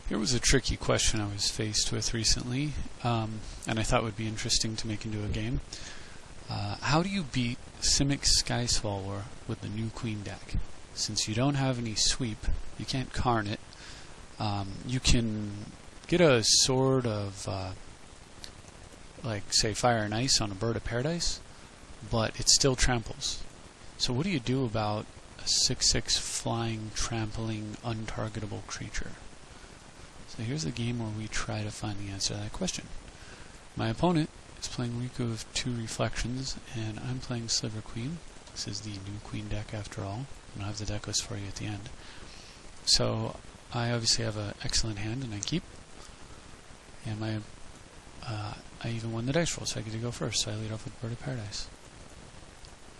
Here was a tricky question I was faced with recently, and I thought would be interesting to make into a game. How do you beat Simic Skyswallower with the new queen deck? Since you don't have any sweep, you can't Karn it. You can get a sword of, like, say, fire and ice on a bird of paradise, but it still tramples. So what do you do about a 6/6 flying, trampling, untargetable creature? So here's a game where we try to find the answer to that question. My opponent is playing Riku of 2 Reflections, and I'm playing Sliver Queen. This is the new queen deck after all, and I'll have the deck list for you at the end. So I obviously have an excellent hand, and I keep. And I even won the dice roll, so I get to go first, so I lead off with Bird of Paradise.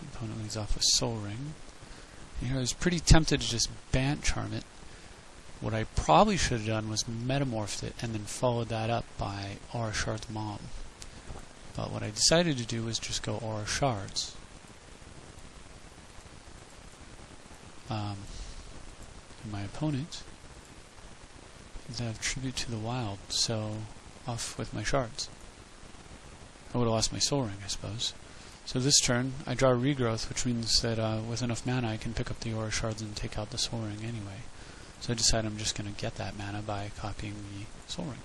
My opponent leads off with Soul Ring. And here I was pretty tempted to just Bant Charm it. What I probably should have done was metamorphed it and then followed that up by Aura Shard's Mom. But what I decided to do was just go Aura Shards. My opponent does have Tribute to the Wild, so off with my shards. I would have lost my Soul Ring, I suppose. So this turn, I draw Regrowth, which means that with enough mana I can pick up the Aura Shards and take out the Soul Ring anyway. So I decide I'm just going to get that mana by copying the Soul Ring.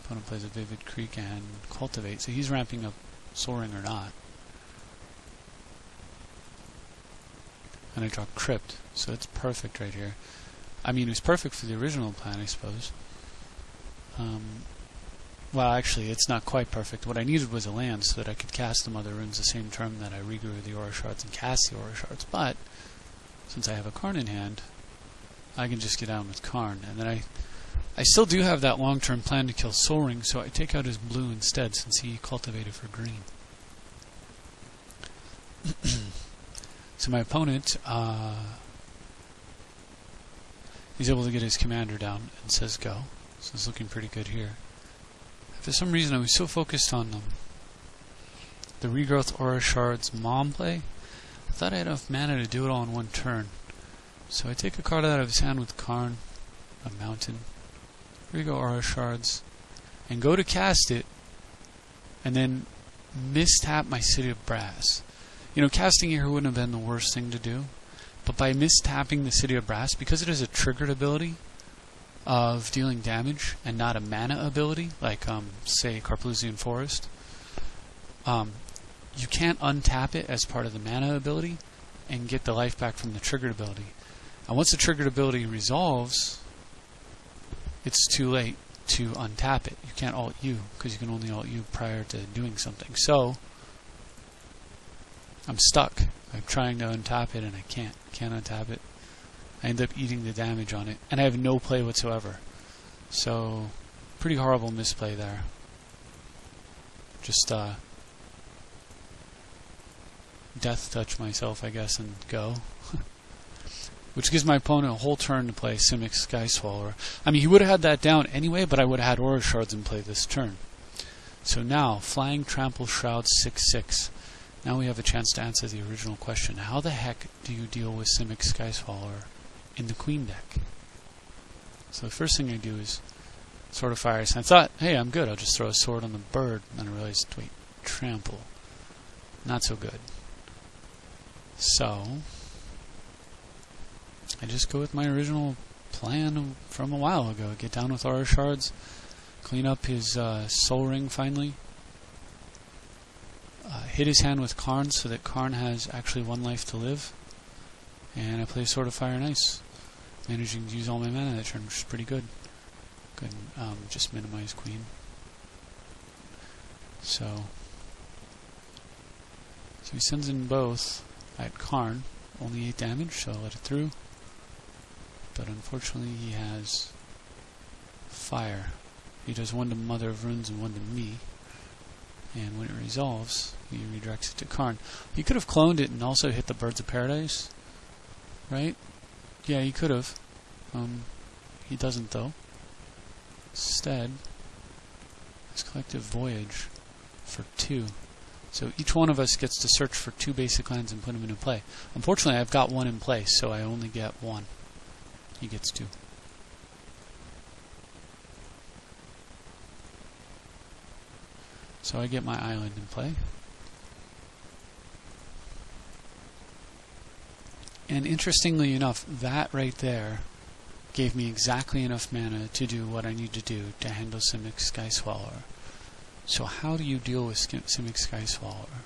Opponent plays a Vivid Creek and Cultivate, so he's ramping up Soul Ring or not. And I draw Crypt, so it's perfect right here. I mean, it was perfect for the original plan, I suppose. Well, actually, it's not quite perfect. What I needed was a land so that I could cast the Mother Runes the same turn that I regrew the Aura Shards and cast the Aura Shards. But since I have a Karn in hand, I can just get down with Karn. And then I still do have that long-term plan to kill Soul Ring, so I take out his blue instead since he cultivated for green. So my opponent, he's able to get his commander down and says go. So it's looking pretty good here. For some reason I was so focused on the Regrowth Aura Shards Mom play, I thought I had enough mana to do it all in one turn. So I take a card out of his hand with Karn, a mountain, Regrowth Aura Shards, and go to cast it, and then mistap my City of Brass. You know, casting here wouldn't have been the worst thing to do, but by mistapping the City of Brass, because it is a triggered ability of dealing damage and not a mana ability, like, say, Carplusian Forest, you can't untap it as part of the mana ability and get the life back from the triggered ability. And once the triggered ability resolves, it's too late to untap it. You can't Alt-U, because you can only Alt-U prior to doing something. So I'm stuck. I'm trying to untap it and I can't untap it. I end up eating the damage on it, and I have no play whatsoever. So, pretty horrible misplay there. Just death touch myself, I guess, and go. Which gives my opponent a whole turn to play Simic Skyswallower. I mean, he would have had that down anyway, but I would have had Aura Shards in play this turn. So now, Flying Trample Shroud 6/6. Now we have a chance to answer the original question. How the heck do you deal with Simic Skyswallower in the queen deck? So the first thing I do is Sword of Fire. So I thought, hey, I'm good. I'll just throw a sword on the bird. And then I realized, wait, trample. Not so good. So I just go with my original plan from a while ago. Get down with Aura Shards, clean up his Soul Ring finally, hit his hand with Karn so that Karn has actually 1 life to live, and I play Sword of Fire and Ice, managing to use all my mana that turn, which is pretty good. Good, just minimize Queen. So he sends in both at Karn, only 8 damage, so I'll let it through. But unfortunately he has fire. He does 1 to Mother of Runes and 1 to me. And when it resolves, he redirects it to Karn. He could have cloned it and also hit the Birds of Paradise, right? Yeah, he could have. He doesn't, though. Instead, his Collective Voyage for 2. So each one of us gets to search for 2 basic lands and put them into play. Unfortunately, I've got 1 in place, so I only get 1. He gets 2. So I get my island in play. And interestingly enough, that right there gave me exactly enough mana to do what I need to do to handle Simic Skyswallower. So how do you deal with Simic Skyswallower?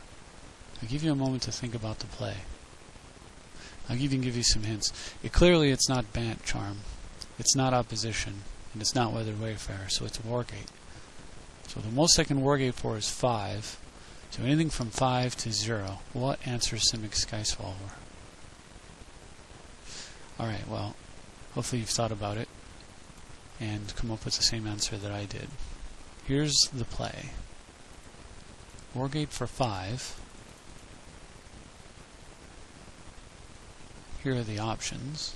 I'll give you a moment to think about the play. I'll even give you some hints. Clearly it's not Bant Charm, it's not Opposition, and it's not Weathered Wayfarer, so it's Wargate. So the most I can Wargate for is 5. So anything from 5 to 0. What answers Simic Skyswallower? Alright, well, hopefully you've thought about it and come up with the same answer that I did. Here's the play. Wargate for 5. Here are the options.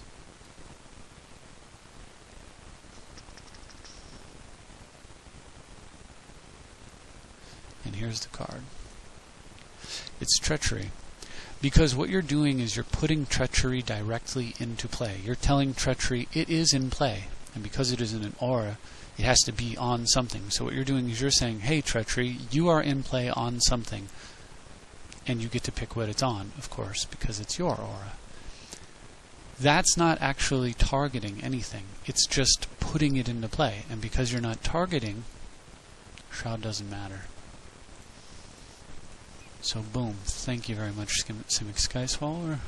And here's the card. It's Treachery. Because what you're doing is you're putting Treachery directly into play. You're telling Treachery it is in play. And because it is in an aura, it has to be on something. So what you're doing is you're saying, hey Treachery, you are in play on something. And you get to pick what it's on, of course, because it's your aura. That's not actually targeting anything. It's just putting it into play. And because you're not targeting, Shroud doesn't matter. So boom, thank you very much, Simic Skyswallower.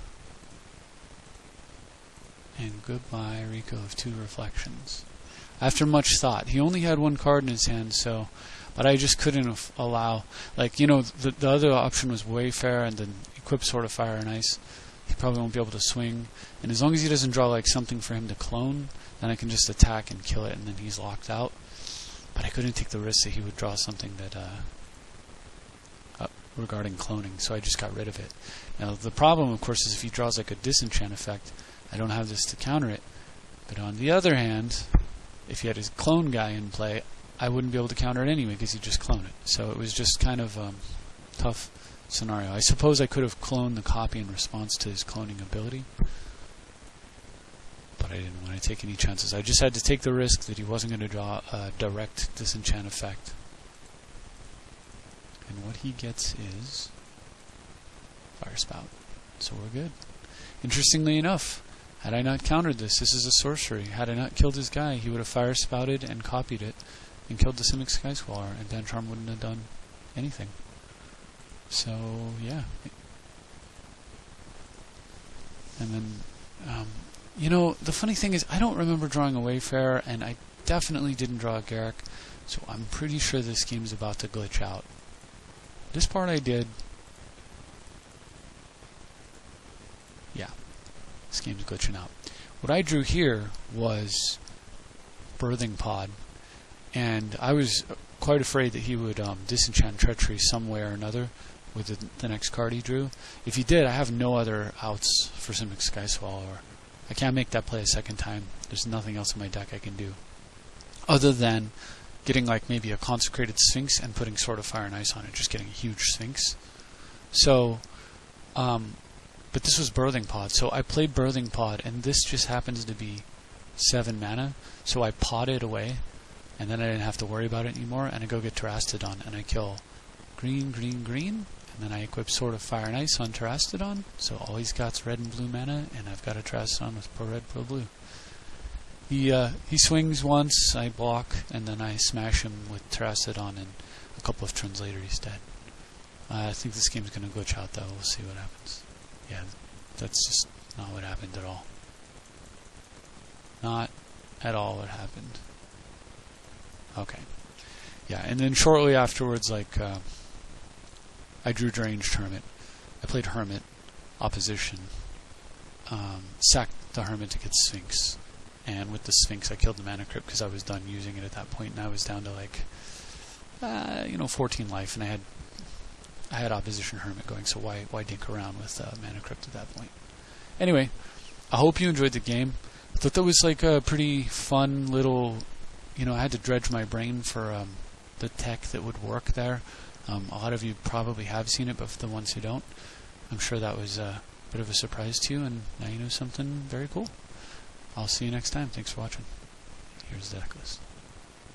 And goodbye, Rico of 2 Reflections. After much thought, he only had 1 card in his hand, so, but I just couldn't allow, like, you know, the other option was Wayfarer and then equip Sword of Fire and Ice. He probably won't be able to swing, and as long as he doesn't draw like something for him to clone, then I can just attack and kill it, and then he's locked out. But I couldn't take the risk that he would draw something that regarding cloning, so I just got rid of it. Now the problem, of course, is if he draws like a disenchant effect, I don't have this to counter it. But on the other hand, if he had his clone guy in play, I wouldn't be able to counter it anyway because he'd just clone it. So it was just kind of tough scenario. I suppose I could have cloned the copy in response to his cloning ability, but I didn't want to take any chances. I just had to take the risk that he wasn't going to draw a direct disenchant effect. And what he gets is Fire Spout. So we're good. Interestingly enough, had I not countered this is a sorcery. Had I not killed his guy, he would have Fire Spouted and copied it and killed the Simic Skyswallower, and Bant Charm wouldn't have done anything. So, yeah. And then, you know, the funny thing is, I don't remember drawing a Wayfarer, and I definitely didn't draw a Garrick, so I'm pretty sure this game's about to glitch out. This part I did. Yeah, this game's glitching out. What I drew here was Birthing Pod, and I was quite afraid that he would disenchant Treachery some way or another with the next card he drew. If he did, I have no other outs for Simic Skyswallower. I can't make that play a second time. There's nothing else in my deck I can do other than getting like maybe a Consecrated Sphinx and putting Sword of Fire and Ice on it, just getting a huge Sphinx. So, but this was Birthing Pod, so I played Birthing Pod, and this just happens to be 7 mana, so I pod it away, and then I didn't have to worry about it anymore, and I go get Terastodon, and I kill green, green, green, and then I equip Sword of Fire and Ice on Terastodon, so all he's got's red and blue mana, and I've got a Terastodon with pro red, pro blue. He swings once, I block, and then I smash him with Terastodon, and a couple of turns later he's dead. I think this game's going to glitch out though, we'll see what happens. Yeah, that's just not what happened at all. Not at all what happened. Okay. Yeah, and then shortly afterwards, like, I drew Deranged Hermit. I played Hermit, Opposition, sacked the Hermit to get Sphinx. And with the Sphinx, I killed the Mana Crypt because I was done using it at that point, and I was down to like, 14 life, and I had Opposition Hermit going, so why dink around with Mana Crypt at that point? Anyway, I hope you enjoyed the game. I thought that was like a pretty fun little, I had to dredge my brain for the tech that would work there. A lot of you probably have seen it, but for the ones who don't, I'm sure that was a bit of a surprise to you, and now you know something very cool. I'll see you next time. Thanks for watching. Here's the deck list.